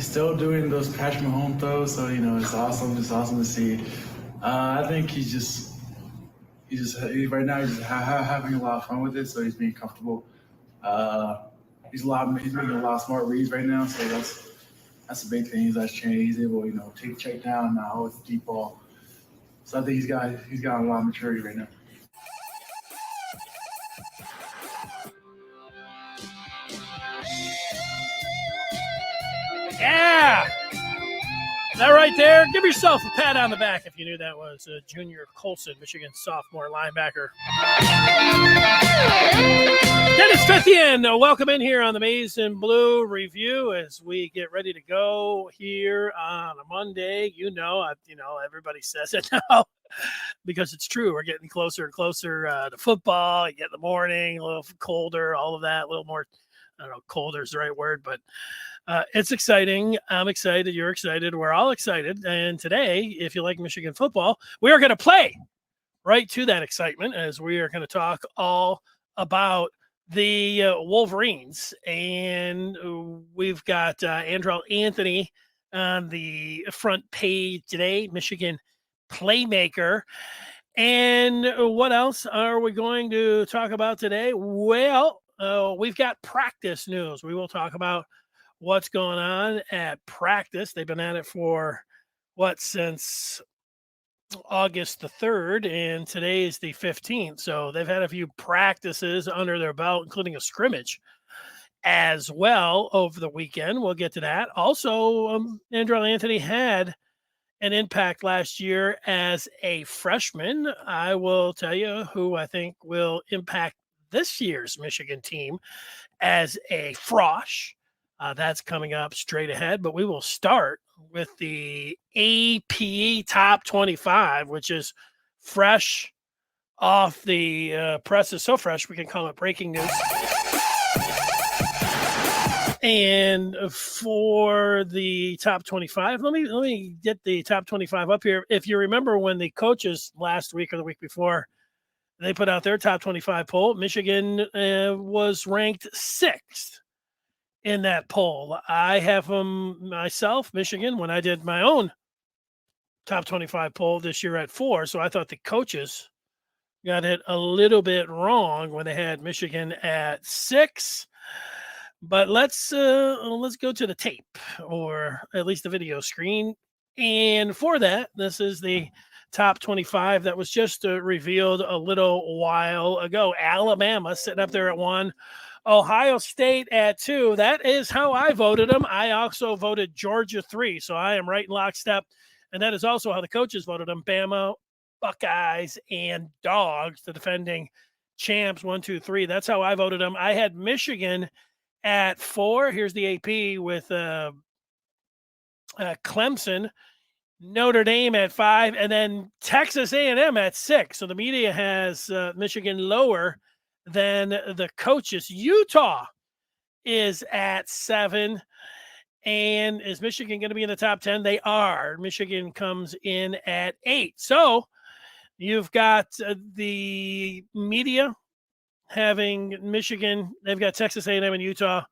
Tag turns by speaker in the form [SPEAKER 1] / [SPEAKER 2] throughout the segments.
[SPEAKER 1] he's still doing those Patrick Mahomes throws, so it's awesome. It's awesome to see. I think he's right now he's having a lot of fun with it, so he's being comfortable. He's making a lot of smart reads right now, so that's the big thing. That's changed. He's able, take check down now with the deep ball. So I think he's got a lot of maturity right now.
[SPEAKER 2] Yeah! That right there, give yourself a pat on the back if you knew that was Junior Colson, Michigan sophomore linebacker. Dennis Fithian, welcome in here on the Maize and Blue Review as we get ready to go here on a Monday. Everybody says it now because it's true. We're getting closer and closer to football. You get in the morning, a little colder, all of that, a little more, I don't know, colder is the right word, but it's exciting. I'm excited. You're excited. We're all excited. And today, if you like Michigan football, we are going to play right to that excitement as we are going to talk all about the Wolverines. And we've got Andrell Anthony on the front page today, Michigan playmaker. And what else are we going to talk about today? Well, we've got practice news. We will talk about what's going on at practice. They've been at it for since August the 3rd, and today is the 15th. So they've had a few practices under their belt, including a scrimmage as well over the weekend. We'll get to that. Also, Andrell Anthony had an impact last year as a freshman. I will tell you who I think will impact this year's Michigan team as a frosh. That's coming up straight ahead, but we will start with the AP Top 25, which is fresh off the press. Is so fresh we can call it breaking news. And for the top 25, let me get the top 25 up here. If you remember when the coaches last week or the week before, they put out their top 25 poll, Michigan was ranked 6th. In that poll. I have myself, Michigan, when I did my own top 25 poll this year at 4. So I thought the coaches got it a little bit wrong when they had Michigan at 6. But let's go to the tape, or at least the video screen. And for that, this is the top 25 that was just revealed a little while ago. Alabama sitting up there at 1. Ohio State at 2. That is how I voted them. I also voted Georgia 3, so I am right in lockstep. And that is also how the coaches voted them. Bama, Buckeyes, and Dogs, the defending champs, 1, 2, 3. That's how I voted them. I had Michigan at 4. Here's the AP with Clemson, Notre Dame at 5, and then Texas A&M at 6. So the media has Michigan lower than the coaches. Utah is at 7. And is Michigan going to be in the top 10? They are. Michigan comes in at 8. So you've got the media having Michigan. They've got Texas A&M and Utah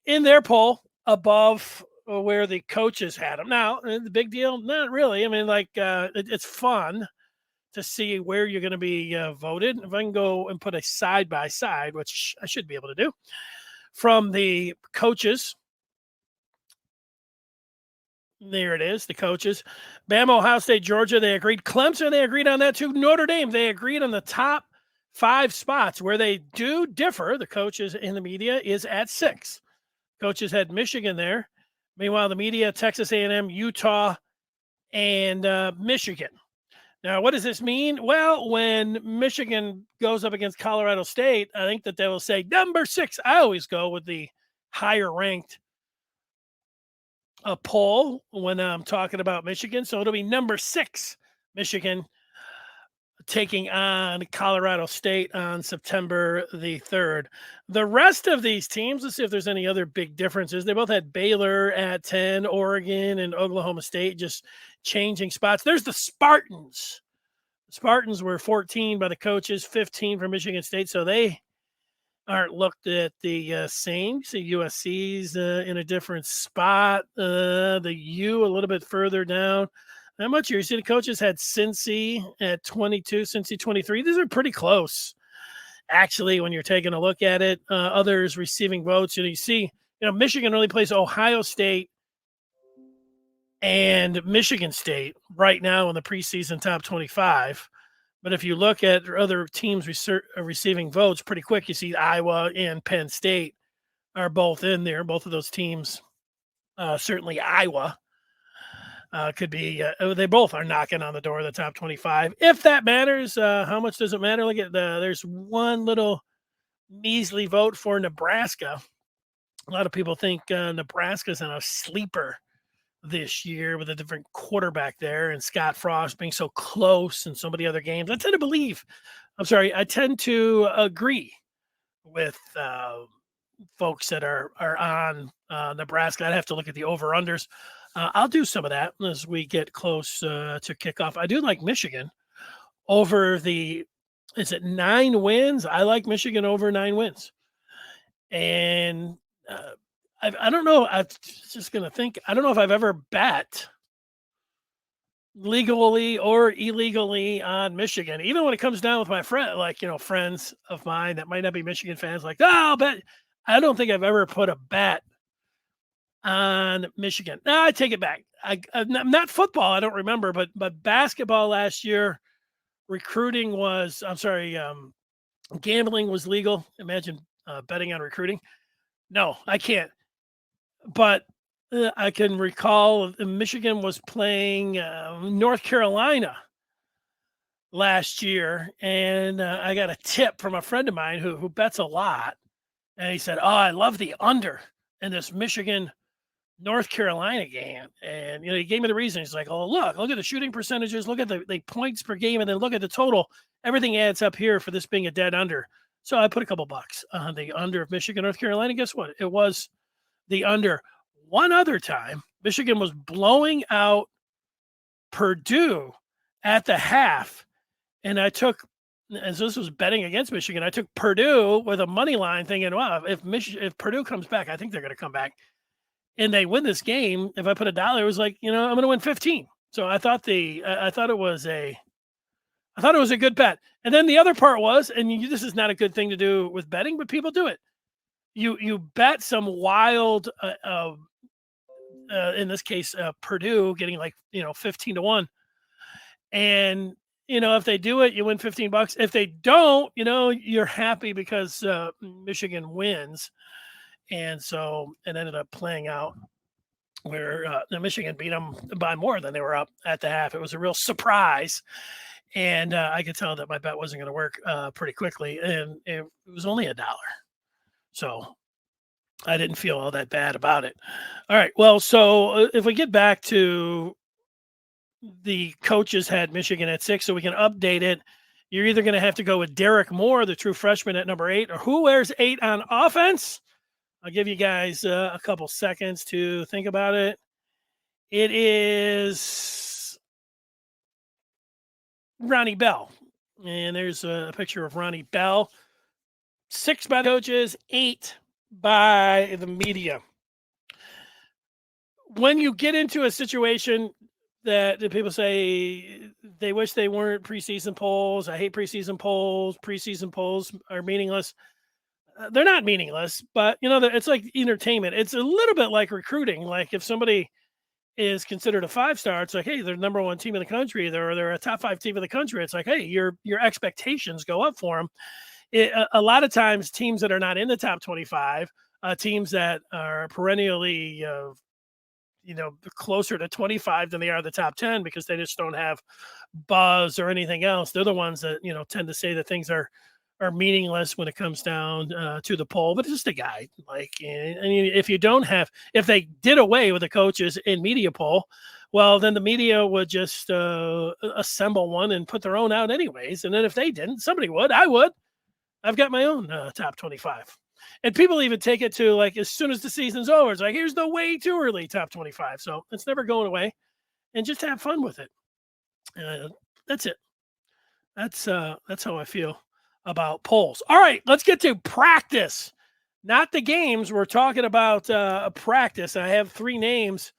[SPEAKER 2] in their poll above where the coaches had them. Now, the big deal? Not really. I mean, it's fun to see where you're going to be voted. If I can go and put a side-by-side, which I should be able to do, from the coaches. There it is, the coaches. Bama, Ohio State, Georgia, they agreed. Clemson, they agreed on that too. Notre Dame, they agreed on the top 5 spots. Where they do differ, the coaches in the media, is at 6. Coaches had Michigan there. Meanwhile, the media, Texas A&M, Utah, and Michigan. Now, what does this mean? Well, when Michigan goes up against Colorado State, I think that they will say number 6. I always go with the higher ranked poll when I'm talking about Michigan. So it'll be number 6, Michigan, taking on Colorado State on September the 3rd. The rest of these teams, let's see if there's any other big differences. They both had Baylor at 10, Oregon and Oklahoma State just changing spots. There's the Spartans. The Spartans were 14 by the coaches, 15 for Michigan State. So they aren't looked at the same. So USC's in a different spot. The U a little bit further down. How much you see the coaches had Cincy at 22, Cincy 23. These are pretty close, actually, when you're taking a look at it. Others receiving votes. You see, Michigan only plays Ohio State and Michigan State right now in the preseason top 25. But if you look at other teams receiving votes pretty quick, you see Iowa and Penn State are both in there. Both of those teams, certainly Iowa, could be. They both are knocking on the door of the top 25. If that matters, how much does it matter? Look at there's one little measly vote for Nebraska. A lot of people think Nebraska's in a sleeper this year with a different quarterback there and Scott Frost being so close in so many other games. I tend to agree with folks that are on Nebraska. I'd have to look at the over-unders. I'll do some of that as we get close to kickoff. I do like Michigan over is it 9 wins? I like Michigan over 9 wins. And I don't know. I was just going to think, I don't know if I've ever bet legally or illegally on Michigan, even when it comes down with my friends of mine that might not be Michigan fans, like, I'll bet. I don't think I've ever put a bet on Michigan. No, I take it back. I'm not football. I don't remember, but basketball last year, gambling was legal. Imagine betting on recruiting. No, I can't. But I can recall Michigan was playing North Carolina last year, and I got a tip from a friend of mine who bets a lot, and he said, "Oh, I love the under in this Michigan North Carolina game." And he gave me the reason. He's like, "Oh, look at the shooting percentages, look at the points per game, and then look at the total. Everything adds up here for this being a dead under." So I put a couple bucks on the under of Michigan North Carolina. Guess what? It was the under. One other time, Michigan was blowing out Purdue at the half, and as this was betting against Michigan, I took Purdue with a money line, thinking, "Wow, if Purdue comes back, I think they're going to come back, and they win this game. If I put $1, it was like, I'm going to win 15." So I thought it was a good bet. And then the other part was, and this is not a good thing to do with betting, but people do it. You bet some wild. In this case, Purdue getting 15-1. And, if they do it, you win $15. If they don't, you're happy because Michigan wins. And so it ended up playing out where Michigan beat them by more than they were up at the half. It was a real surprise. And I could tell that my bet wasn't going to work pretty quickly. And it was only $1. So I didn't feel all that bad about it. All right. Well, so if we get back to the coaches had Michigan at 6, so we can update it. You're either going to have to go with Derek Moore, the true freshman, at number 8, or who wears 8 on offense? I'll give you guys a couple seconds to think about it. It is Ronnie Bell. And there's a picture of Ronnie Bell. 6 by the coaches, 8 by the media. When you get into a situation that people say they wish they weren't preseason polls, I hate preseason polls. Preseason polls are meaningless. They're not meaningless, but it's like entertainment. It's a little bit like recruiting. Like if somebody is considered a 5-star, it's like, hey, they're the number 1 team in the country. They're a top 5 team in the country. It's like, hey, your expectations go up for them. A lot of times teams that are not in the top 25, teams that are perennially, closer to 25 than they are the top 10 because they just don't have buzz or anything else. They're the ones that, tend to say that things are meaningless when it comes down to the poll, but it's just a guide. If they did away with the coaches in media poll, well, then the media would just assemble one and put their own out anyways. And then if they didn't, somebody would. I would. I've got my own top 25. And people even take it to as soon as the season's over, it's like, here's the way too early top 25. So it's never going away, and just have fun with it. That's it. That's how I feel about polls. All right, let's get to practice, not the games. We're talking about practice. I have 3 names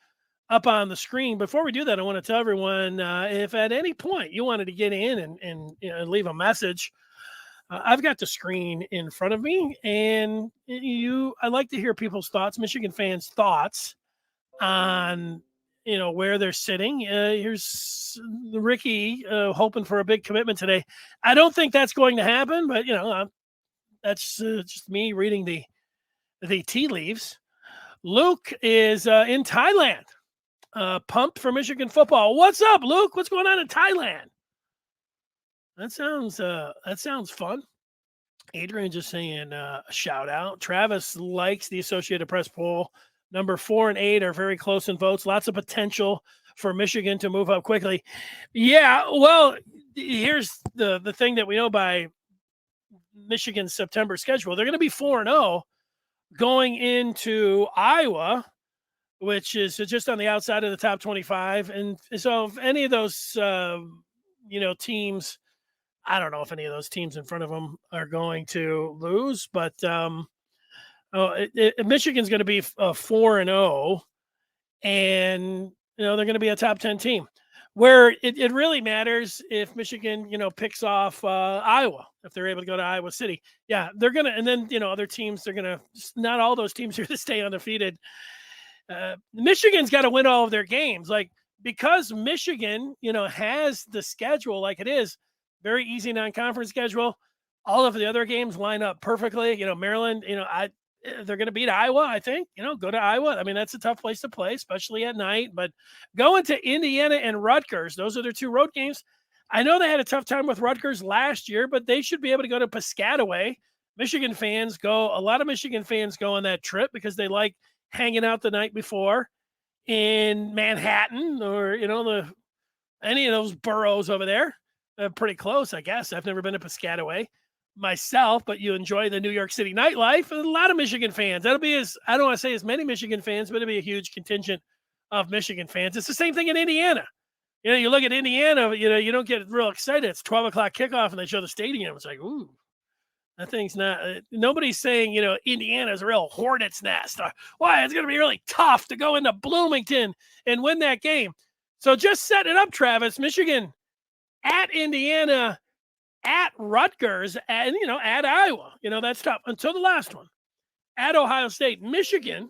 [SPEAKER 2] up on the screen. Before we do that, I want to tell everyone if at any point you wanted to get in and leave a message, I've got the screen in front of me, and I like to hear people's thoughts, Michigan fans' thoughts on where they're sitting. Here's Ricky hoping for a big commitment today. I don't think that's going to happen, but that's just me reading the tea leaves. Luke is in Thailand, pumped for Michigan football. What's up, Luke? What's going on in Thailand? That sounds fun. Adrian just saying a shout out. Travis likes the Associated Press poll. Number 4 and 8 are very close in votes. Lots of potential for Michigan to move up quickly. Yeah, well, here's the thing that we know by Michigan's September schedule. They're going to be 4-0 going into Iowa, which is just on the outside of the top 25. And so if any of those, teams, I don't know if any of those teams in front of them are going to lose, but Michigan's going to be 4-0, and they're going to be a top 10 team. Where it really matters if Michigan, picks off Iowa, if they're able to go to Iowa City. Yeah, they're going to, and then, other teams, they're going to, not all those teams are going to stay undefeated. Michigan's got to win all of their games. Like, because Michigan, has the schedule like it is, very easy non-conference schedule. All of the other games line up perfectly. Maryland, they're going to beat Iowa, I think. Go to Iowa. I mean, that's a tough place to play, especially at night. But going to Indiana and Rutgers, those are their 2 road games. I know they had a tough time with Rutgers last year, but they should be able to go to Piscataway. A lot of Michigan fans go on that trip because they like hanging out the night before in Manhattan or, any of those boroughs over there. Pretty close, I guess. I've never been to Piscataway myself, but you enjoy the New York City nightlife. A lot of Michigan fans. I don't want to say as many Michigan fans, but it'll be a huge contingent of Michigan fans. It's the same thing in Indiana. You look at Indiana, you don't get real excited. It's 12 o'clock kickoff and they show the stadium. It's like, ooh, that thing's not, nobody's saying, Indiana is a real hornet's nest. Why? It's going to be really tough to go into Bloomington and win that game. So just set it up, Travis. Michigan at Indiana, at Rutgers, and at Iowa. That's tough until the last one. At Ohio State, Michigan.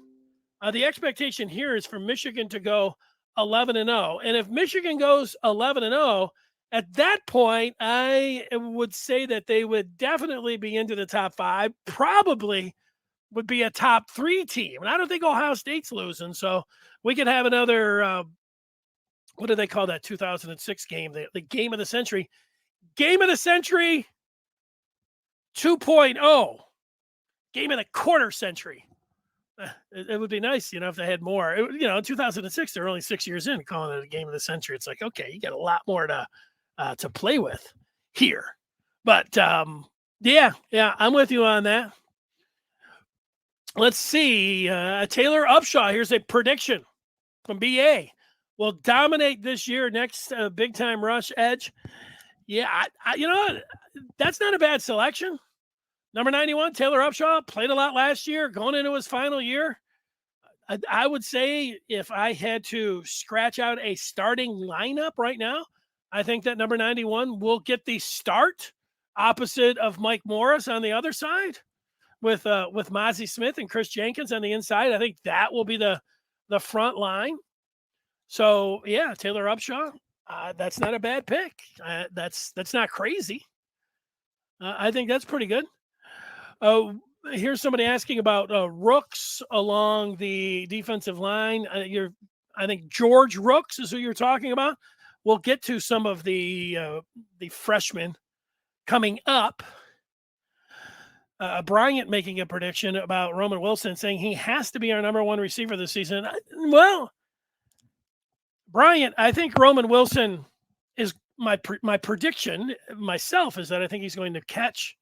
[SPEAKER 2] The expectation here is for Michigan to go 11-0, and if Michigan goes 11-0, at that point, I would say that they would definitely be into the top 5. Probably would be a top 3 team, and I don't think Ohio State's losing. So we could have another. What do they call that 2006 game? The game of the century. Game of the century 2.0. Game of the quarter century. It would be nice, if they had more. In 2006, they're only 6 years in, calling it a game of the century. It's like, okay, you got a lot more to play with here. But yeah, I'm with you on that. Let's see. Taylor Upshaw, here's a prediction from BA. Will dominate this year, next big-time rush edge. Yeah, that's not a bad selection. Number 91, Taylor Upshaw, played a lot last year, going into his final year. I would say if I had to scratch out a starting lineup right now, I think that number 91 will get the start opposite of Mike Morris on the other side with Mozzie Smith and Chris Jenkins on the inside. I think that will be the front line. So, yeah, Taylor Upshaw, that's not a bad pick. That's not crazy. I think that's pretty good. Here's somebody asking about Rooks along the defensive line. I think George Rooks is who you're talking about. We'll get to some of the freshmen coming up. Bryant making a prediction about Roman Wilson, saying he has to be our number 1 receiver this season. Well, Bryant, I think Roman Wilson is my prediction myself is that I think he's going to catch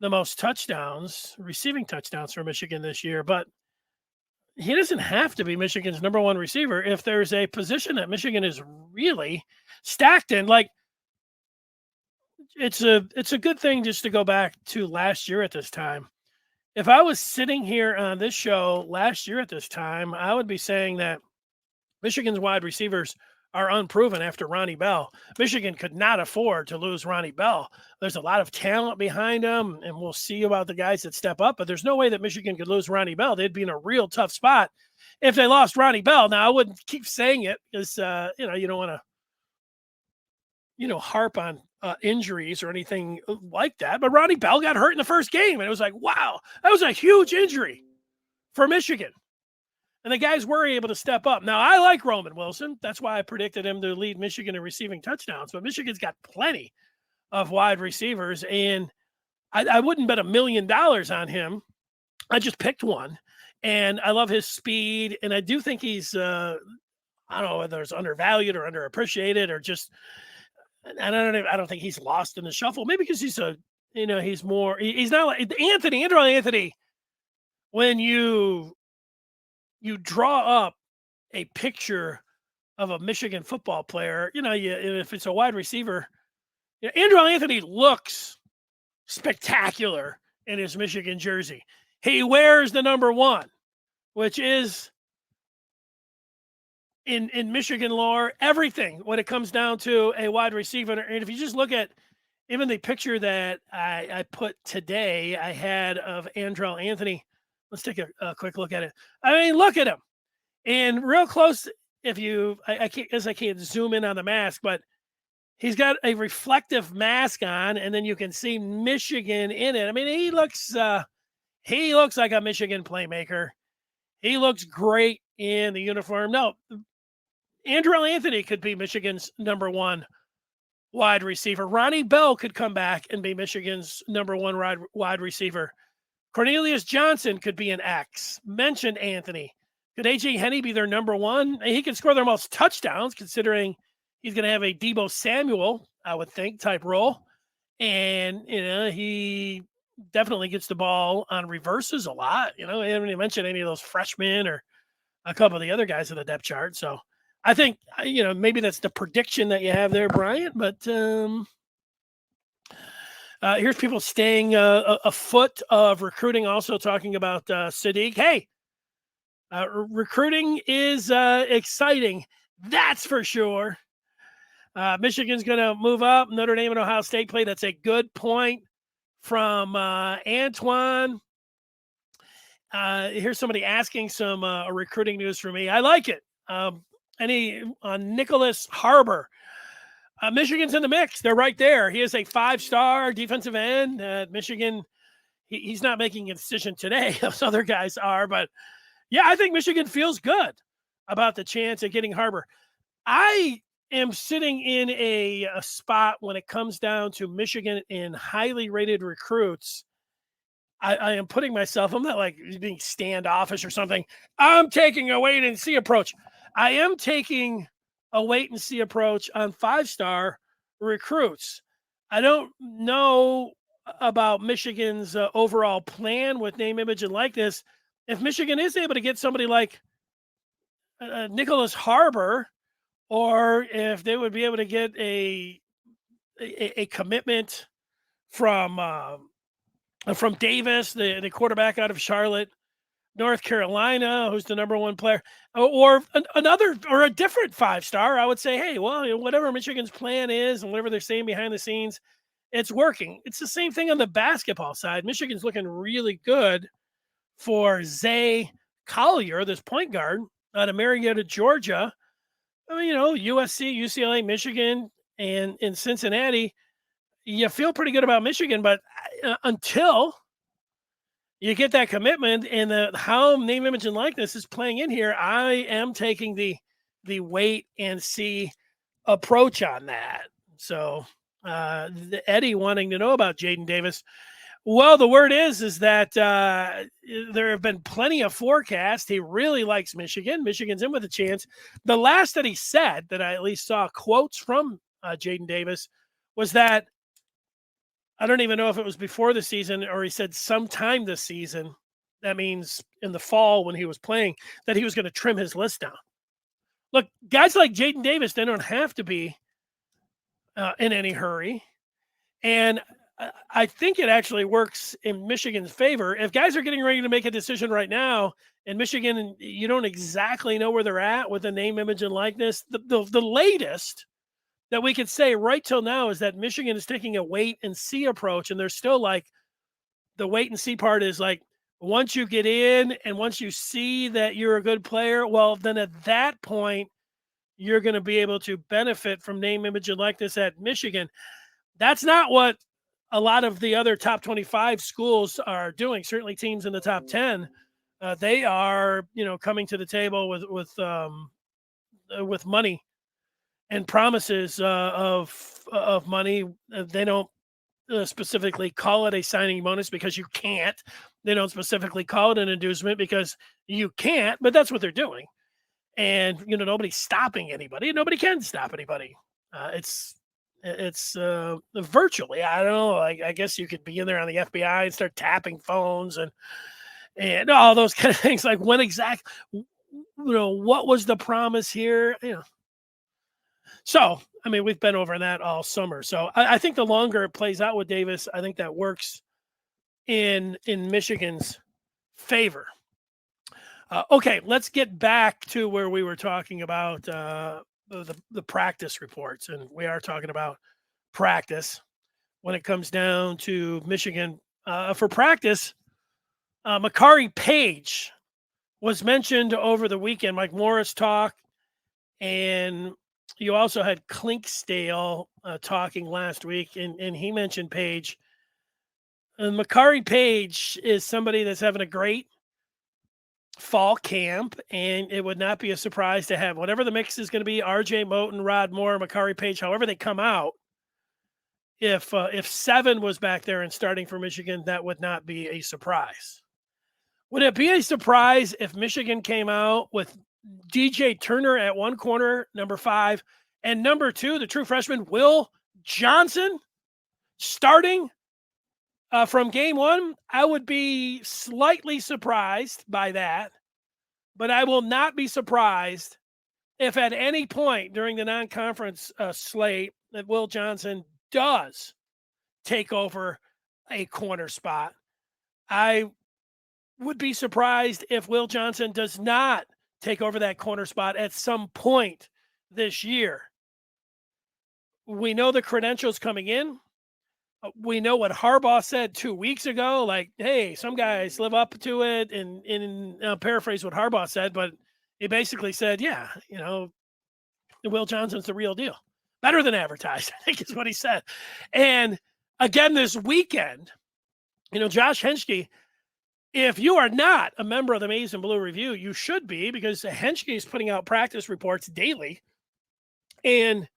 [SPEAKER 2] the most receiving touchdowns for Michigan this year, but he doesn't have to be Michigan's number 1 receiver if there's a position that Michigan is really stacked in. Like, it's a good thing just to go back to last year at this time. If I was sitting here on this show last year at this time, I would be saying that Michigan's wide receivers are unproven after Ronnie Bell. Michigan could not afford to lose Ronnie Bell. There's a lot of talent behind him, and we'll see about the guys that step up, but there's no way that Michigan could lose Ronnie Bell. They'd be in a real tough spot if they lost Ronnie Bell. Now, I wouldn't keep saying it because, you don't want to, harp on injuries or anything like that. But Ronnie Bell got hurt in the first game, and it was like, wow, that was a huge injury for Michigan. And the guys were able to step up. Now, I like Roman Wilson. That's why I predicted him to lead Michigan in receiving touchdowns. But Michigan's got plenty of wide receivers, and I wouldn't bet $1 million on him. I just picked one, and I love his speed, and I do think he's, I don't know whether it's undervalued or underappreciated or just, and I don't think he's lost in the shuffle. Maybe because he's he's not like Andrew Anthony. When you draw up a picture of a Michigan football player, if it's a wide receiver, Andrew Anthony looks spectacular in his Michigan jersey. He wears the number 1, which is in Michigan lore, everything when it comes down to a wide receiver. And if you just look at even the picture that I put today, I had of Andrew Anthony. Let's take a quick look at it. I mean, look at him. And real close, if you, I can't zoom in on the mask, but he's got a reflective mask on, and then you can see Michigan in it. I mean, he looks like a Michigan playmaker. He looks great in the uniform. No, Andrew Anthony could be Michigan's number 1 wide receiver. Ronnie Bell could come back and be Michigan's number 1 wide receiver. Cornelius Johnson could be an X. Mentioned Anthony. Could A.J. Henney be their number 1? He could score their most touchdowns, considering he's going to have a Deebo Samuel, I would think, type role. And, he definitely gets the ball on reverses a lot. I haven't even mentioned any of those freshmen or a couple of the other guys in the depth chart. So I think, maybe that's the prediction that you have there, Bryant. But here's people staying afoot of recruiting, also talking about Sadiq. Hey, recruiting is exciting. That's for sure. Michigan's going to move up. Notre Dame and Ohio State play. That's a good point from Antoine. Here's somebody asking some recruiting news for me. I like it. Nicholas Harbor. Michigan's in the mix. They're right there. He is a 5-star defensive end at Michigan. He's not making a decision today. Those other guys are. But, yeah, I think Michigan feels good about the chance of getting Harbor. I am sitting in a spot when it comes down to Michigan in highly rated recruits. I am putting myself, I'm not like being standoffish or something. I'm taking a wait and see approach. I am taking a wait and see approach on 5-star recruits. I don't know about Michigan's overall plan with name, image, and likeness. If Michigan is able to get somebody like Nicholas Harbor, or if they would be able to get a commitment from Davis, the quarterback out of Charlotte, North Carolina, who's the number 1 player, or a different 5-star, I would say, hey, well, whatever Michigan's plan is and whatever they're saying behind the scenes, it's working. It's the same thing on the basketball side. Michigan's looking really good for Zay Collier, this point guard out of Marietta, Georgia. I mean, USC, UCLA, Michigan, and in Cincinnati, you feel pretty good about Michigan, but until you get that commitment and how name, image, and likeness is playing in here, I am taking the wait and see approach on that. So Eddie wanting to know about Jaden Davis. Well, the word is that there have been plenty of forecasts. He really likes Michigan. Michigan's in with a chance. The last that he said, that I at least saw quotes from Jaden Davis, was that, I don't even know if it was before the season or he said sometime this season, that means in the fall when he was playing, that he was going to trim his list down. Look, guys like Jaden Davis, they don't have to be in any hurry. And I think it actually works in Michigan's favor. If guys are getting ready to make a decision right now in Michigan, you don't exactly know where they're at with the name, image, and likeness. The latest that we could say right till now is that Michigan is taking a wait and see approach, and they're still like the wait and see part is like once you get in and once you see that you're a good player, well, then at that point you're going to be able to benefit from name, image, and likeness at Michigan. That's not what a lot of the other top 25 schools are doing. Certainly, teams in the top 10, they are coming to the table with money and promises of money. They don't specifically call it a signing bonus because you can't. They don't specifically call it an inducement because you can't. But that's what they're doing, and nobody's stopping anybody. Nobody can stop anybody. It's virtually. I don't know. I guess you could be in there on the FBI and start tapping phones and all those kind of things. Like when exact, what was the promise here? So, I mean, we've been over that all summer. So I think the longer it plays out with Davis, I think that works in Michigan's favor. Okay, let's get back to where we were talking about the practice reports, and we are talking about practice when it comes down to Michigan. For practice, Makari Page was mentioned over the weekend. Mike Morris talked, and you also had Klinkstale talking last week, and he mentioned Page. And Makari Page is somebody that's having a great fall camp, and it would not be a surprise to have whatever the mix is going to be, RJ Moten, Rod Moore, Makari Page, however they come out. If 7 was back there and starting for Michigan, that would not be a surprise. Would it be a surprise if Michigan came out with DJ Turner at one corner, number 5, and number 2, the true freshman, Will Johnson, starting from game 1? I would be slightly surprised by that, but I will not be surprised if at any point during the non-conference slate that Will Johnson does take over a corner spot. I would be surprised if Will Johnson does not take over that corner spot at some point this year. We know the credentials coming in. We know what Harbaugh said 2 weeks ago, like, hey, some guys live up to it, and paraphrase what Harbaugh said, but he basically said, yeah, Will Johnson's the real deal. Better than advertised, I think is what he said. And again, this weekend, Josh Henschke, if you are not a member of the Maize and Blue Review, you should be, because Henschke is putting out practice reports daily. And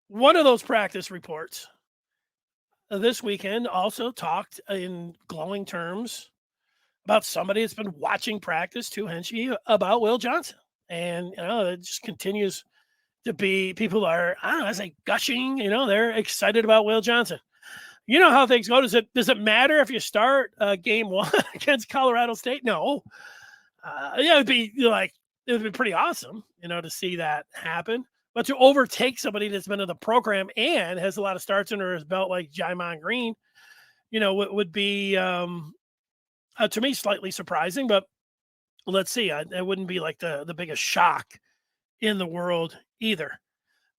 [SPEAKER 2] one of those practice reports this weekend also talked in glowing terms about somebody that's been watching practice to Henschke about Will Johnson. And, it just continues to be, people are, I say gushing, they're excited about Will Johnson. You know how things go. Does it matter if you start game 1 against Colorado State? No. It would be pretty awesome, to see that happen. But to overtake somebody that's been in the program and has a lot of starts under his belt, like Jaimon Green, would be, to me, slightly surprising. But let's see. It wouldn't be like the biggest shock in the world either.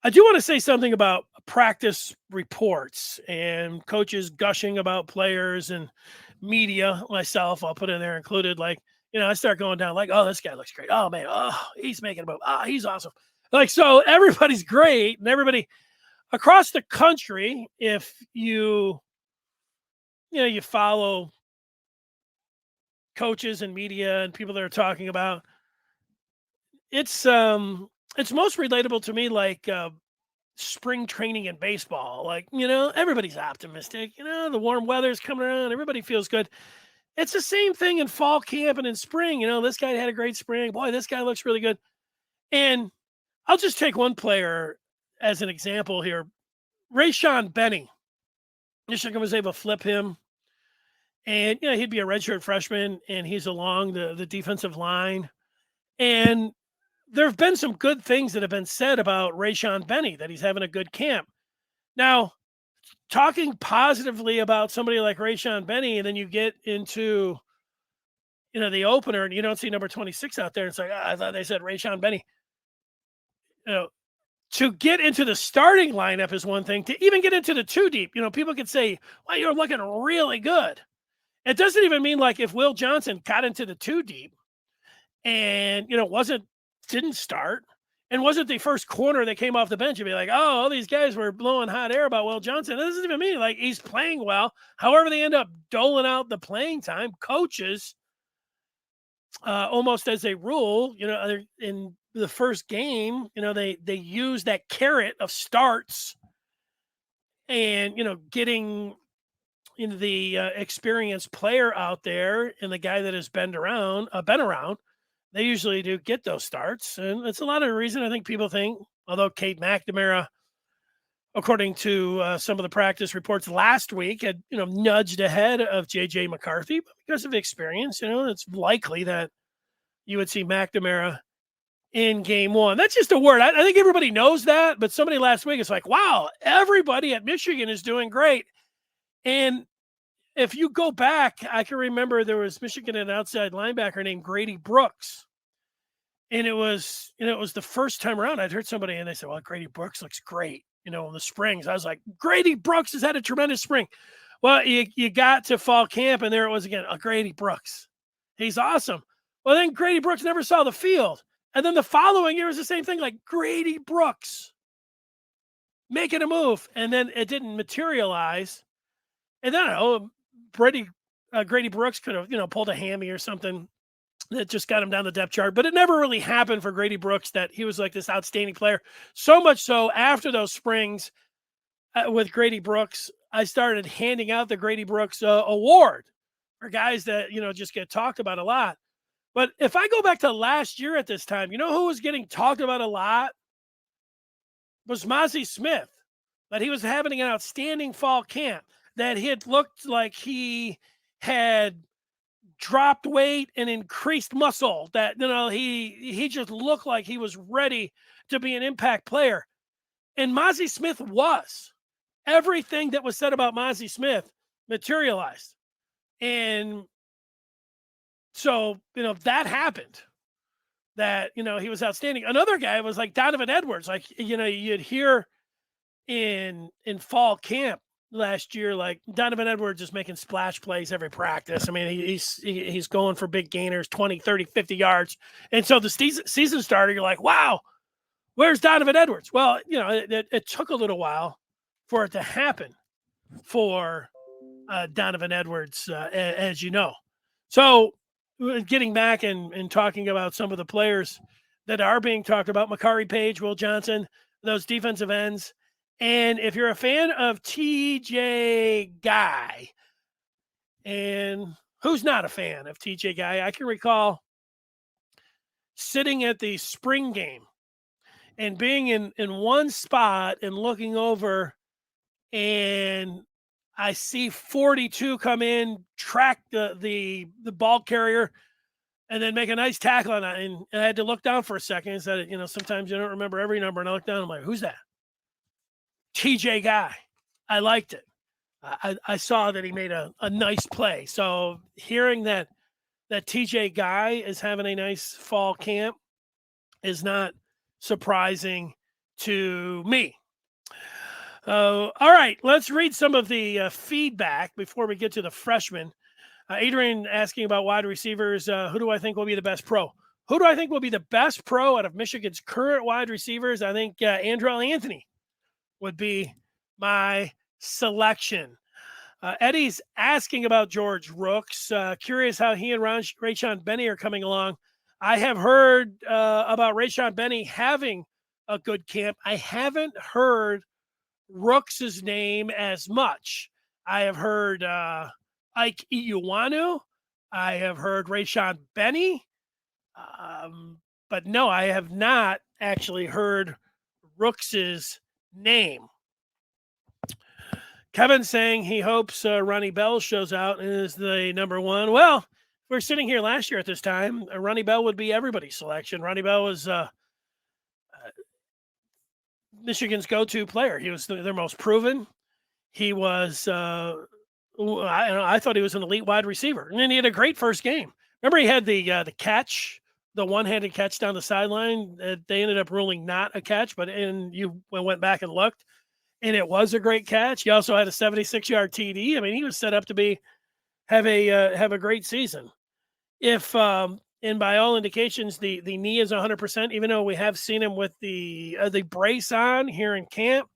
[SPEAKER 2] I do want to say something about practice reports and coaches gushing about players and media. Myself, I'll put in there included. Like, I start going down like, oh, this guy looks great. Oh, man. Oh, he's making a move. Oh, he's awesome. Like, so everybody's great, and everybody across the country, if you follow coaches and media and people that are talking about, it's most relatable to me like spring training in baseball. Like, everybody's optimistic. The warm weather's coming around. Everybody feels good. It's the same thing in fall camp and in spring. This guy had a great spring. Boy, this guy looks really good. And I'll just take one player as an example here. Rayshawn Benny. Michigan was able to flip him. And, he'd be a redshirt freshman, and he's along the defensive line. And there have been some good things that have been said about Rayshawn Benny, that he's having a good camp. Now, talking positively about somebody like Rayshon Benny, and then you get into the opener, and you don't see number 26 out there. It's like, I thought they said Rayshon Benny. To get into the starting lineup is one thing. To even get into the two deep, people could say, well, you're looking really good. It doesn't even mean like if Will Johnson got into the two deep and, didn't start and wasn't the first corner that came off the bench, you'd be like, oh, all these guys were blowing hot air about Will Johnson. That doesn't even mean like he's playing well. However, they end up doling out the playing time. Coaches, almost as a rule, in the first game, they use that carrot of starts and, getting the experienced player out there and the guy that has been around, they usually do get those starts. And it's a lot of the reason I think people think, although Kate McNamara, according to some of the practice reports last week, had, nudged ahead of JJ McCarthy, but because of experience, it's likely that you would see McNamara in game one. That's just a word. I think everybody knows that, but somebody last week is like, wow, everybody at Michigan is doing great. And if you go back, I can remember there was Michigan an outside linebacker named Grady Brooks. And it was the first time around I'd heard somebody and they said, well, Grady Brooks looks great, in the springs. I was like, Grady Brooks has had a tremendous spring. Well, you got to fall camp and there it was again, Grady Brooks. He's awesome. Well, then Grady Brooks never saw the field. And then the following year was the same thing, like Grady Brooks making a move. And then it didn't materialize. And then I don't know, Grady Brooks could have, pulled a hammy or something that just got him down the depth chart. But it never really happened for Grady Brooks that he was like this outstanding player. So much so after those springs with Grady Brooks, I started handing out the Grady Brooks award for guys that, just get talked about a lot. But if I go back to last year at this time, who was getting talked about a lot? Was Mozzie Smith. That he was having an outstanding fall camp. That he had looked like he had dropped weight and increased muscle. That, he just looked like he was ready to be an impact player. And Mozzie Smith was. Everything that was said about Mozzie Smith materialized. And so, that happened. That, he was outstanding. Another guy was like Donovan Edwards. Like, you'd hear in fall camp last year, like Donovan Edwards is making splash plays every practice. I mean, he's going for big gainers, 20, 30, 50 yards. And so the season started, you're like, wow, where's Donovan Edwards? Well, it took a little while for it to happen for Donovan Edwards, as you know. So getting back and talking about some of the players that are being talked about, Makari Page, Will Johnson, those defensive ends. And if you're a fan of TJ Guy, and who's not a fan of TJ Guy, I can recall sitting at the spring game and being in one spot and looking over, and I see 42 come in, track the ball carrier, and then make a nice tackle on it. And I had to look down for a second and said, sometimes you don't remember every number. And I looked down, I'm like, who's that? TJ Guy. I liked it. I saw that he made a nice play. So hearing that TJ Guy is having a nice fall camp is not surprising to me. All right, let's read some of the feedback before we get to the freshmen. Adrian asking about wide receivers. Who do I think will be the best pro? Who do I think will be the best pro out of Michigan's current wide receivers? I think Andrell Anthony would be my selection. Eddie's asking about George Rooks. Curious how he and Rayshon Benny are coming along. I have heard about Rayshon Benny having a good camp. I haven't heard Rooks' name as much. I have heard Ike Iuanu. I have heard Rayshon Benny. But no, I have not actually heard Rooks' name. Kevin saying he hopes Ronnie Bell shows out and is the number one. Well, we're sitting here last year at this time. Ronnie Bell would be everybody's selection. Ronnie Bell was Michigan's go-to player. He was their most proven. he was, I thought he was an elite wide receiver. And then he had a great first game. Remember, he had the catch, the one-handed catch down the sideline. They ended up ruling not a catch, but you went back and looked, and it was a great catch. He also had a 76-yard TD. I mean, he was set up to have a great season. If and by all indications, the knee is 100%. Even though we have seen him with the brace on here in camp,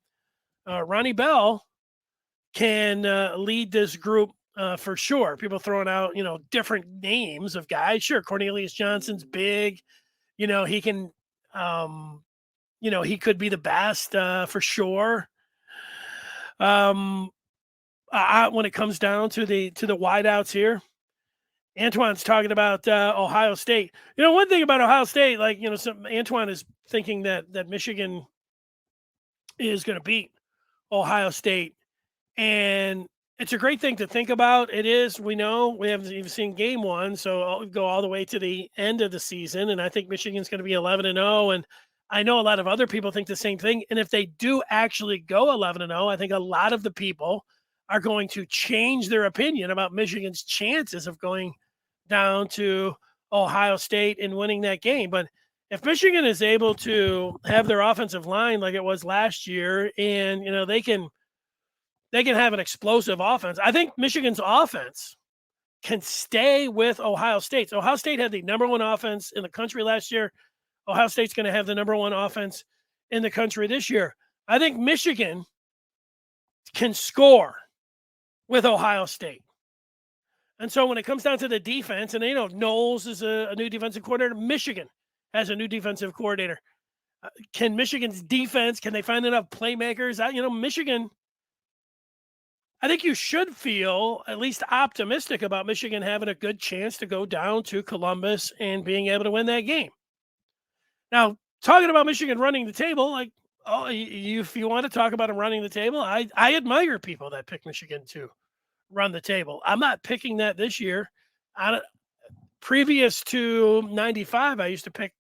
[SPEAKER 2] Ronnie Bell can lead this group for sure. People throwing out different names of guys. Sure, Cornelius Johnson's big. He can. He could be the best for sure. When it comes down to the wideouts here, Antoine's talking about Ohio State. One thing about Ohio State, Antoine is thinking that Michigan is going to beat Ohio State, and it's a great thing to think about. It is. We know we haven't even seen game one, so I'll go all the way to the end of the season, and I think Michigan's going to be 11-0, and I know a lot of other people think the same thing. And if they do actually go 11-0, I think a lot of the people are going to change their opinion about Michigan's chances of going down to Ohio State and winning that game. But if Michigan is able to have their offensive line like it was last year, and they can have an explosive offense, I think Michigan's offense can stay with Ohio State's. Ohio State had the number one offense in the country last year. Ohio State's going to have the number one offense in the country this year. I think Michigan can score with Ohio State. And so when it comes down to the defense, and Knowles is a new defensive coordinator, Michigan has a new defensive coordinator. Can Michigan's defense, can they find enough playmakers? Michigan, I think you should feel at least optimistic about Michigan having a good chance to go down to Columbus and being able to win that game. Now, talking about Michigan running the table, if you want to talk about them running the table, I admire people that pick Michigan to run the table. I'm not picking that this year. Previous to 95, I used to pick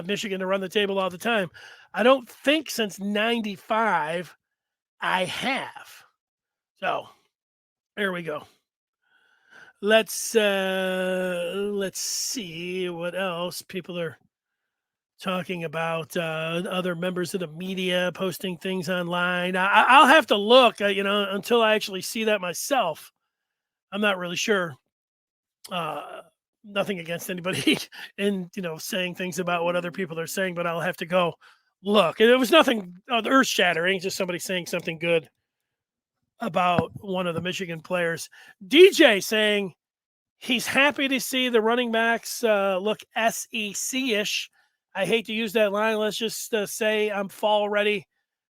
[SPEAKER 2] Michigan to run the table all the time. I don't think since 95 I have. So there we go. Let's see what else people are talking about. Other members of the media posting things online. I'll have to look, until I actually see that myself. I'm not really sure. Nothing against anybody and, saying things about what other people are saying, but I'll have to go look. It was nothing earth shattering, just somebody saying something good about one of the Michigan players. DJ saying he's happy to see the running backs look SEC-ish. I hate to use that line. Let's just say I'm fall ready.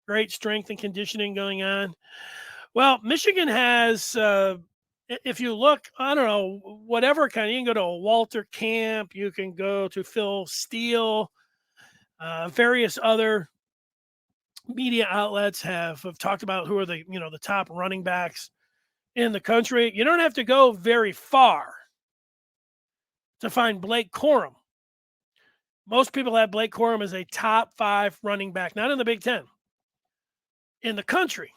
[SPEAKER 2] Great strength and conditioning going on. Well, Michigan has, if you look, I don't know, whatever kind, you can go to a Walter Camp, you can go to Phil Steele, various other media outlets have talked about who are the top running backs in the country. You don't have to go very far to find Blake Corum. Most people have Blake Corum as a top 5 running back, not in the Big Ten, in the country.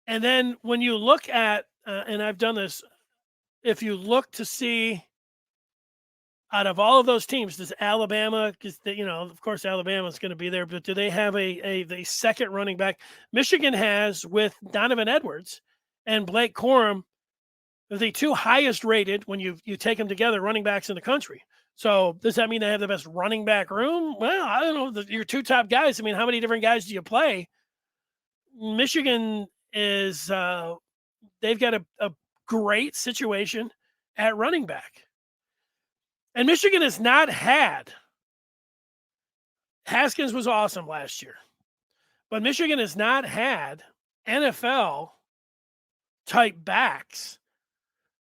[SPEAKER 2] And then when you look at, and I've done this, if you look to see out of all of those teams, does Alabama, because of course Alabama's going to be there, but do they have a second running back? Michigan has, with Donovan Edwards and Blake Corum, the 2 highest rated when you take them together running backs in the country. So does that mean they have the best running back room? Well, I don't know. Your 2 top guys. I mean, how many different guys do you play? Michigan is they've got a great situation at running back. And Michigan has not had, Haskins was awesome last year, but Michigan has not had NFL type backs,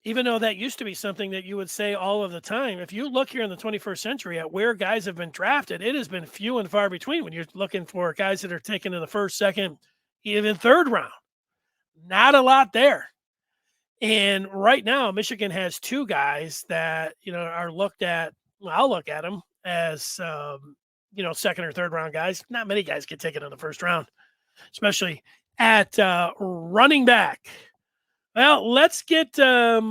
[SPEAKER 2] even though that used to be something that you would say all of the time. If you look here in the 21st century at where guys have been drafted, it has been few and far between when you're looking for guys that are taken in the first, second, even third round. Not a lot there. And right now, Michigan has 2 guys that, are looked at. Well, I'll look at them as, second or third round guys. Not many guys get taken in the first round, especially at running back. Well, let's get a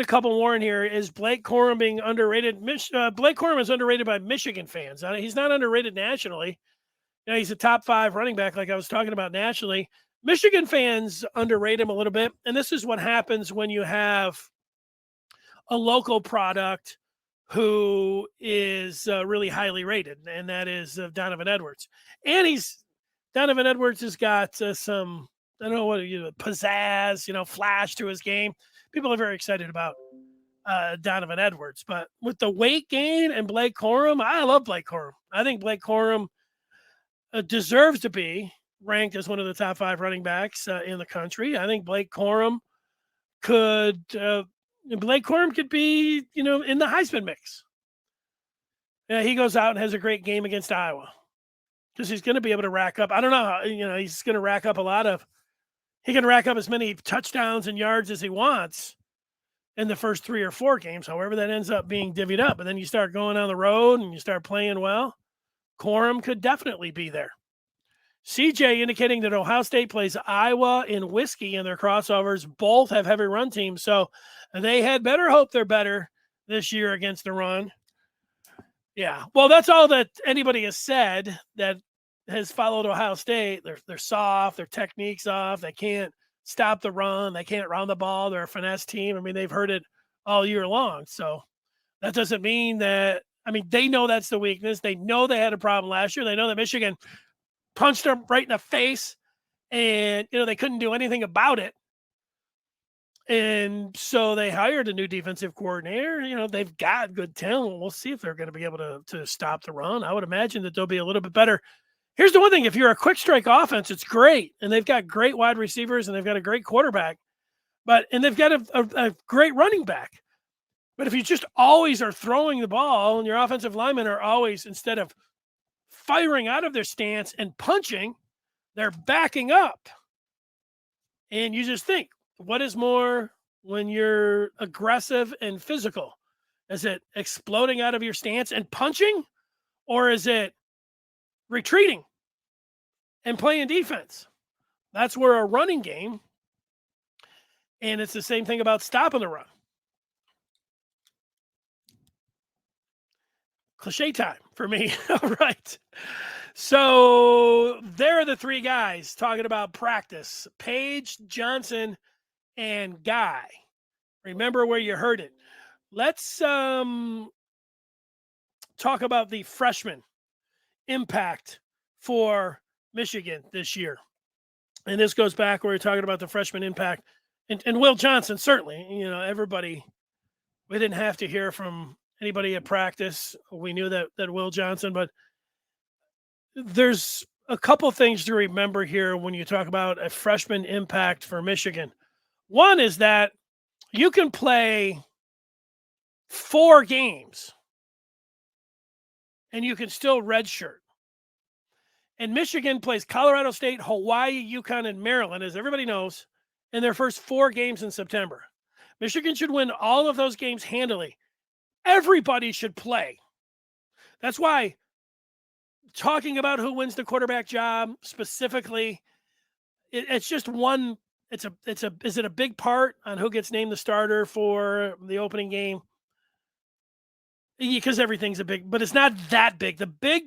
[SPEAKER 2] couple more in here. Is Blake Corum being underrated? Blake Corum is underrated by Michigan fans. He's not underrated nationally. He's a top 5 running back, like I was talking about nationally. Michigan fans underrate him a little bit, and this is what happens when you have a local product who is really highly rated, and that is Donovan Edwards. And Donovan Edwards has got some, I don't know what, pizzazz, flash to his game. People are very excited about Donovan Edwards, but with the weight gain and Blake Corum, I love Blake Corum. I think Blake Corum deserves to be ranked as one of the top 5 running backs in the country. I think Blake Corum could be, in the Heisman mix. He goes out and has a great game against Iowa because he's going to be able to rack up. I don't know how, he's going to rack up he can rack up as many touchdowns and yards as he wants in the first 3 or 4 games. However, that ends up being divvied up. And then you start going on the road and you start playing well. Corum could definitely be there. CJ indicating that Ohio State plays Iowa and Whiskey in their crossovers. Both have heavy run teams, so they had better hope they're better this year against the run. Yeah, well, that's all that anybody has said that has followed Ohio State. They're soft, their technique's off, they can't stop the run, they can't run the ball, they're a finesse team. I mean, they've heard it all year long, so that doesn't mean that, they know that's the weakness. They know they had a problem last year. They know that Michigan punched them right in the face and, they couldn't do anything about it. And so they hired a new defensive coordinator. They've got good talent. We'll see if they're going to be able to stop the run. I would imagine that they'll be a little bit better. Here's the one thing. If you're a quick strike offense, it's great. And they've got great wide receivers and they've got a great quarterback, and they've got a great running back. But if you just always are throwing the ball and your offensive linemen are always, instead of firing out of their stance and punching, they're backing up. And you just think, what is more when you're aggressive and physical? Is it exploding out of your stance and punching? Or is it retreating and playing defense? That's where a running game, and it's the same thing about stopping the run. Cliche time for me. All right. So there are the 3 guys talking about practice: Page, Johnson, and Guy. Remember where you heard it. Let's talk about the freshman impact for Michigan this year. And this goes back where we're talking about the freshman impact. And Will Johnson, certainly, everybody, we didn't have to hear from anybody at practice. We knew that Will Johnson, but there's a couple things to remember here when you talk about a freshman impact for Michigan. One is that you can play 4 games and you can still redshirt. And Michigan plays Colorado State, Hawaii, UConn, and Maryland, as everybody knows, in their first 4 games in September. Michigan should win all of those games handily. Everybody should play. That's why talking about who wins the quarterback job specifically, it's just one. Is it a big part on who gets named the starter for the opening game? Because everything's a big, but it's not that big. The big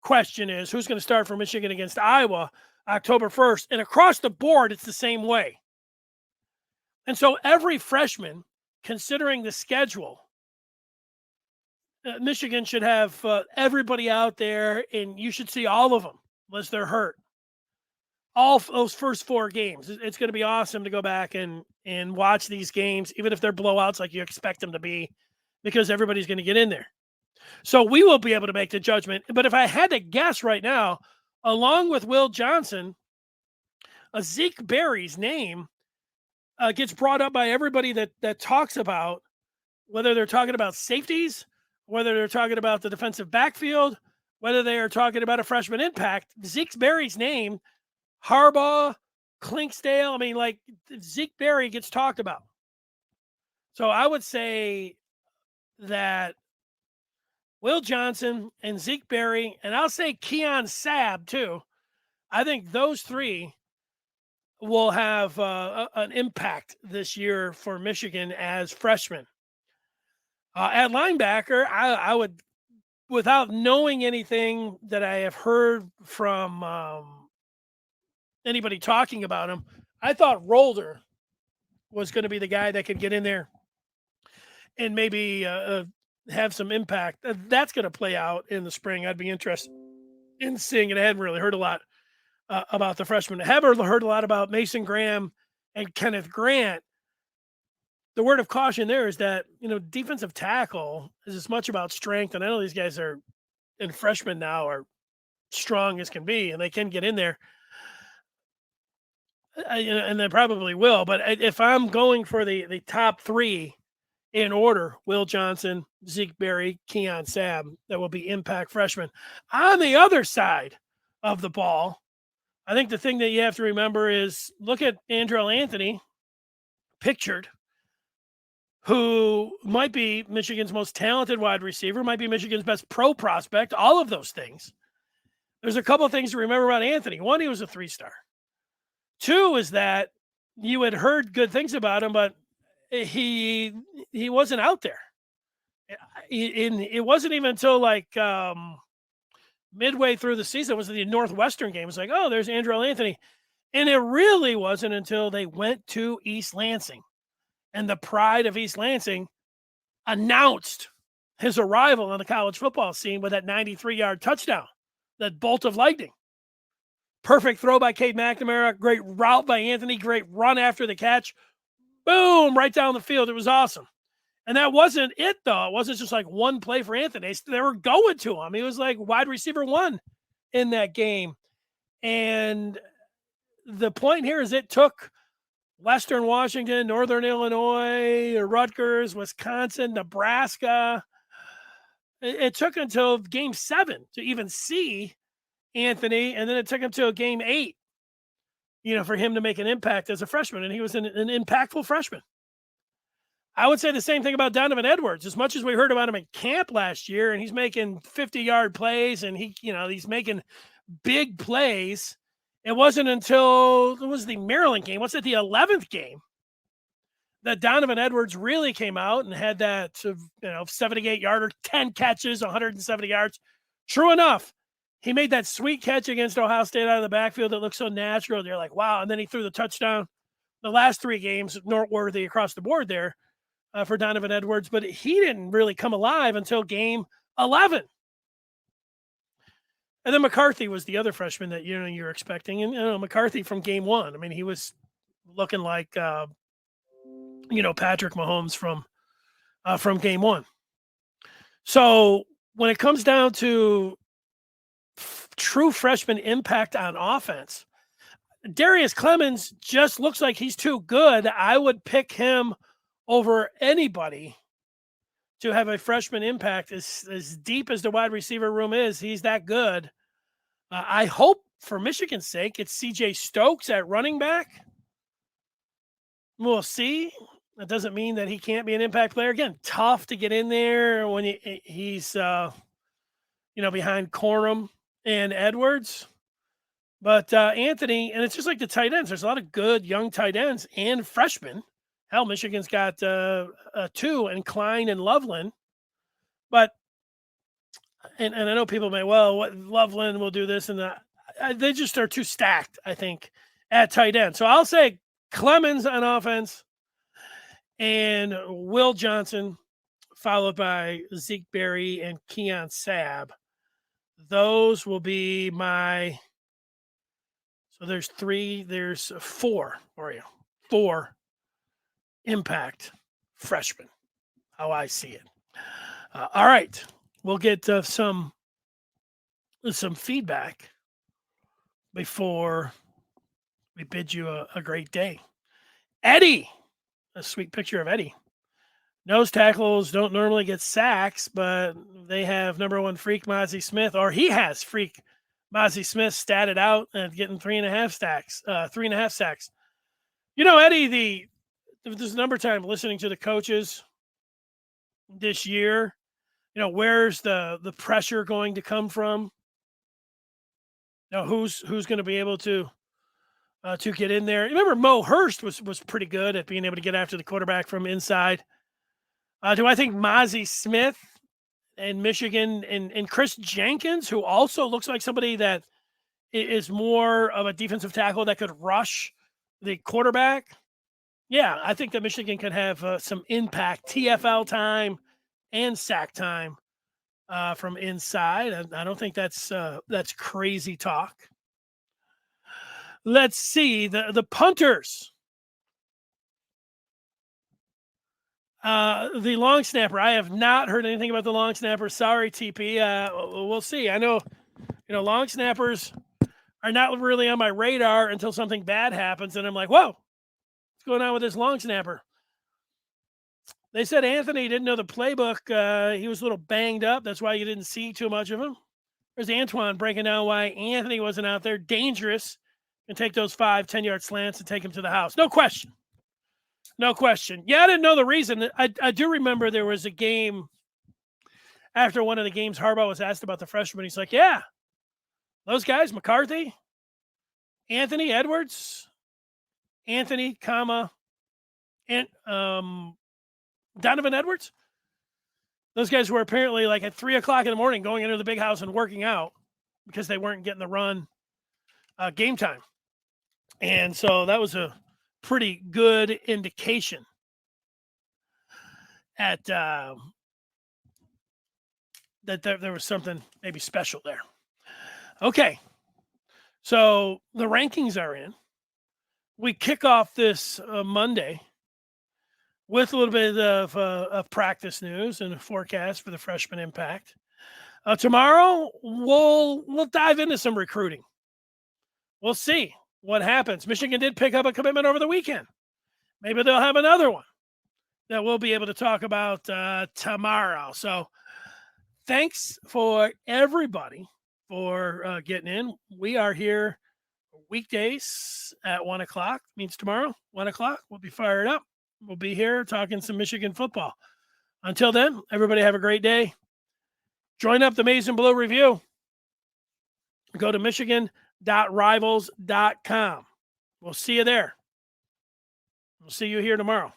[SPEAKER 2] question is who's going to start for Michigan against Iowa October 1st, and across the board, it's the same way. And so every freshman, considering the schedule, Michigan should have everybody out there, and you should see all of them unless they're hurt. All those first 4 games. It's going to be awesome to go back and watch these games, even if they're blowouts like you expect them to be, because everybody's going to get in there. So we will be able to make the judgment. But if I had to guess right now, along with Will Johnson, Zeke Berry's name gets brought up by everybody that talks about, whether they're talking about safeties, whether they're talking about the defensive backfield, whether they are talking about a freshman impact. Zeke Berry's name, Harbaugh, Clinksdale, Zeke Berry gets talked about. So I would say that Will Johnson and Zeke Berry, and I'll say Keon Sabb too, I think those three will have an impact this year for Michigan as freshmen. At linebacker, I would, without knowing anything that I have heard from anybody talking about him, I thought Rolder was going to be the guy that could get in there and maybe have some impact. That's going to play out in the spring. I'd be interested in seeing it. I hadn't really heard a lot about the freshmen. I have heard a lot about Mason Graham and Kenneth Grant. The word of caution there is that, defensive tackle is as much about strength. And I know these guys are in freshmen now are strong as can be, and they can get in there. And they probably will. But if I'm going for the top three in order, Will Johnson, Zeke Berry, Keon Sabb, that will be impact freshmen. On the other side of the ball, I think the thing that you have to remember is look at Andrell Anthony, pictured, who might be Michigan's most talented wide receiver, might be Michigan's best pro prospect, all of those things. There's a couple of things to remember about Anthony. One, he was a 3-star. Two is that you had heard good things about him, but he wasn't out there. It wasn't even until midway through the season, was the Northwestern game. It was like, oh, there's Andrell Anthony. And it really wasn't until they went to East Lansing and the pride of East Lansing announced his arrival on the college football scene with that 93-yard touchdown, that bolt of lightning. Perfect throw by Cade McNamara, great route by Anthony, great run after the catch. Boom, right down the field. It was awesome. And that wasn't it, though. It wasn't just like one play for Anthony. They were going to him. He was like wide receiver 1 in that game. And the point here is it took Western Washington, Northern Illinois, Rutgers, Wisconsin, Nebraska. It took until game 7 to even see Anthony, and then it took him to game 8, for him to make an impact as a freshman, and he was an impactful freshman. I would say the same thing about Donovan Edwards. As much as we heard about him in camp last year, and he's making 50-yard plays, and he's making big plays, it wasn't until it was the Maryland game. What's it, the 11th game, that Donovan Edwards really came out and had that 78-yarder, 10 catches, 170 yards. True enough, he made that sweet catch against Ohio State out of the backfield that looked so natural. You're like, wow. And then he threw the touchdown. The last 3 games, noteworthy across the board there for Donovan Edwards. But he didn't really come alive until game 11. And then McCarthy was the other freshman that you're expecting. And McCarthy from game 1. I mean, he was looking like Patrick Mahomes from game 1. So when it comes down to true freshman impact on offense, Darius Clemens just looks like he's too good. I would pick him over anybody to have a freshman impact. As deep as the wide receiver room is, he's that good. I hope for Michigan's sake, it's CJ Stokes at running back. We'll see. That doesn't mean that he can't be an impact player. Again, tough to get in there when he's behind Corum and Edwards. But Anthony, and it's just like the tight ends. There's a lot of good young tight ends and freshmen. Hell, Michigan's got 2 in Klein and Loveland. But, and I know people may, Loveland will do this and that. They just are too stacked, I think, at tight end. So I'll say Clemens on offense and Will Johnson, followed by Zeke Berry and Keon Sabb. Those will be my. So there's 4 for you. 4 impact freshmen, how I see it. All right. We'll get some feedback before we bid you a great day. Eddie, a sweet picture of Eddie. Nose tackles don't normally get sacks, but they have number 1 freak Mozzie Smith, or he has freak Mozzie Smith statted out and getting 3.5 sacks. Eddie, there's a number of times listening to the coaches this year, where's the pressure going to come from? who's going to be able to get in there. Remember, Mo Hurst was pretty good at being able to get after the quarterback from inside. Do I think Mozzie Smith and Michigan and Chris Jenkins, who also looks like somebody that is more of a defensive tackle that could rush the quarterback? Yeah, I think that Michigan could have some impact, TFL time and sack time from inside. I don't think that's crazy talk. Let's see the punters. The long snapper. I have not heard anything about the long snapper. Sorry, TP. We'll see. I know, long snappers are not really on my radar until something bad happens, and I'm like, whoa, what's going on with this long snapper? They said Anthony didn't know the playbook. He was a little banged up. That's why you didn't see too much of him. There's Antoine breaking down why Anthony wasn't out there. Dangerous. And take those 5-10-yard slants and take him to the house. No question. No question. Yeah, I didn't know the reason. I do remember there was a game after one of the games. Harbaugh was asked about the freshman. He's like, yeah, those guys, McCarthy, Anthony Edwards, Anthony, and Donovan Edwards. Those guys were apparently like at 3:00 in the morning going into the big house and working out because they weren't getting the run game time. And so that was a pretty good indication at that there was something maybe special there. Okay. So the rankings are in. We kick off this Monday with a little bit of practice news and a forecast for the freshman impact. Tomorrow, we'll dive into some recruiting. We'll see what happens. Michigan did pick up a commitment over the weekend. Maybe they'll have another one that we'll be able to talk about tomorrow. So thanks for everybody for getting in. We are here weekdays at 1:00. Means tomorrow, 1:00. We'll be fired up. We'll be here talking some Michigan football. Until then, everybody have a great day. Join up the Maize and Blue Review. Go to michigan.rivals.com. We'll see you there. We'll see you here tomorrow.